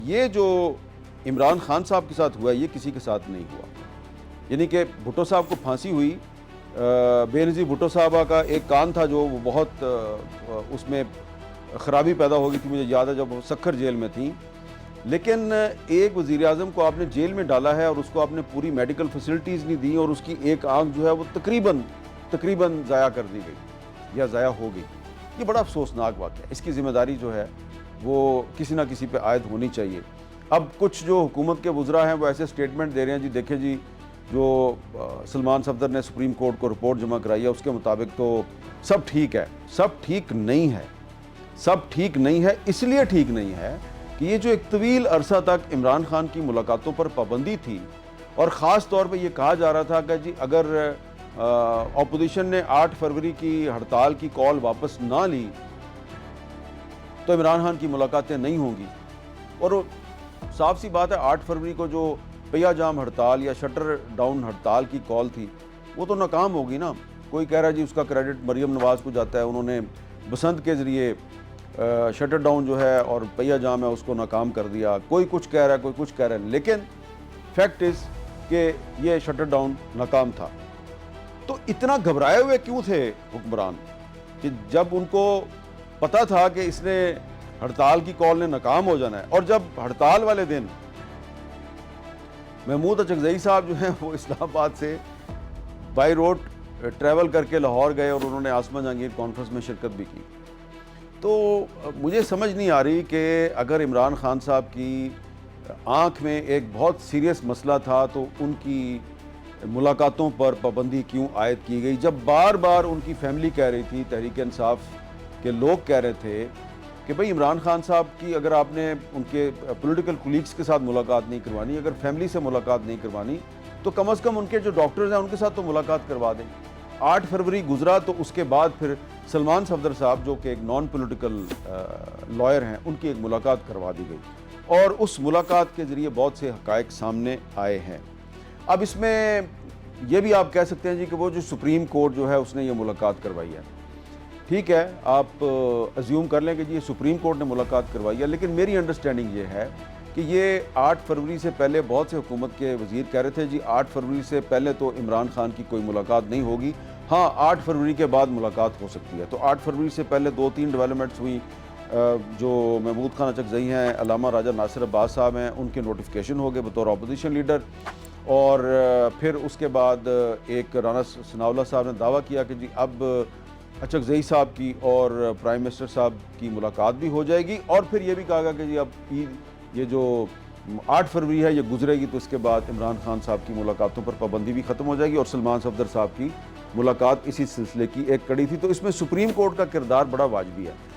ये जो इमरान खान साहब के साथ हुआ ये किसी के साथ नहीं हुआ। यानी कि भुट्टो साहब को फांसी हुई, बेनज़ीर भुट्टो साहबा का एक कान था जो वो बहुत उसमें ख़राबी पैदा हो गई थी, मुझे याद है जब वो सक्खर जेल में थी। लेकिन एक वज़ीर आज़म को आपने जेल में डाला है और उसको आपने पूरी मेडिकल फैसिलिटीज़ नहीं दी और उसकी एक आँख जो है वो तकरीबन ज़ाया कर दी गई या ज़ाया हो गई। ये बड़ा अफसोसनाक बात है। इसकी ज़िम्मेदारी जो है वो किसी ना किसी पे आयद होनी चाहिए। अब कुछ जो हुकूमत के वज़रा हैं वो ऐसे स्टेटमेंट दे रहे हैं, जी देखें जी जो सलमान सफदर ने सुप्रीम कोर्ट को रिपोर्ट जमा कराई है उसके मुताबिक तो सब ठीक है। सब ठीक नहीं है, सब ठीक नहीं है। इसलिए ठीक नहीं है कि ये जो एक तवील अरसा तक इमरान खान की मुलाकातों पर पाबंदी थी और ख़ास तौर पे ये कहा जा रहा था कि जी अगर अपोजिशन ने 8 फरवरी की हड़ताल की कॉल वापस ना ली तो इमरान खान की मुलाकातें नहीं होंगी। और साफ सी बात है 8 फरवरी को जो पहिया जाम हड़ताल या शटर डाउन हड़ताल की कॉल थी वो तो नाकाम होगी ना। कोई कह रहा है जी उसका क्रेडिट मरियम नवाज़ को जाता है, उन्होंने बसंत के ज़रिए शटर डाउन जो है और पहिया जाम है उसको नाकाम कर दिया। कोई कुछ कह रहा है, कोई कुछ कह रहा है, लेकिन फैक्ट इज़ कि ये शटर डाउन नाकाम था। तो इतना घबराए हुए क्यों थे हुक्मरान कि जब उनको पता था कि इसने हड़ताल की कॉल ने नाकाम हो जाना है। और जब हड़ताल वाले दिन महमूद अचकज़ई साहब जो हैं वो इस्लामाबाद से बाई रोड ट्रैवल करके लाहौर गए और उन्होंने आसमा जहांगीर कॉन्फ्रेंस में शिरकत भी की। तो मुझे समझ नहीं आ रही कि अगर इमरान खान साहब की आँख में एक बहुत सीरियस मसला था तो उनकी मुलाकातों पर पाबंदी क्यों आयद की गई, जब बार बार उनकी फैमिली कह रही थी, तहरीक इंसाफ के लोग कह रहे थे कि भाई इमरान खान साहब की अगर आपने उनके पॉलिटिकल कुलीग्स के साथ मुलाकात नहीं करवानी, अगर फैमिली से मुलाकात नहीं करवानी तो कम से कम उनके जो डॉक्टर्स हैं उनके साथ तो मुलाकात करवा दें। 8 फरवरी गुजरा तो उसके बाद फिर सलमान सफदर साहब जो कि एक नॉन पॉलिटिकल लॉयर हैं उनकी एक मुलाकात करवा दी गई और उस मुलाकात के ज़रिए बहुत से हक़ाइक़ सामने आए हैं। अब इसमें यह भी आप कह सकते हैं जी कि वो जो सुप्रीम कोर्ट जो है उसने ये मुलाकात करवाई है, ठीक है, आप अज्यूम कर लें कि जी ये सुप्रीम कोर्ट ने मुलाकात करवाई है, लेकिन मेरी अंडरस्टैंडिंग ये है कि ये 8 फरवरी से पहले बहुत से हुकूमत के वज़ीर कह रहे थे जी 8 फरवरी से पहले तो इमरान खान की कोई मुलाकात नहीं होगी, हाँ 8 फरवरी के बाद मुलाकात हो सकती है। तो 8 फरवरी से पहले 2-3 डेवलपमेंट्स हुई। जो महमूद खान अचकज़ई हैं, अल्लामा राजा नासिर अब्बास साहब हैं, उनके नोटिफिकेशन हो गए बतौर अपोजिशन लीडर। और फिर उसके बाद एक राना सनाउल्लाह साहब ने दावा किया कि जी अब अचकज़ई साहब की और प्राइम मिनिस्टर साहब की मुलाकात भी हो जाएगी। और फिर ये भी कहा गया कि जी अब ये जो 8 फरवरी है ये गुजरेगी तो इसके बाद इमरान खान साहब की मुलाकातों पर पाबंदी भी ख़त्म हो जाएगी और सलमान सफदर साहब की मुलाकात इसी सिलसिले की एक कड़ी थी। तो इसमें सुप्रीम कोर्ट का किरदार बड़ा वाजबी है।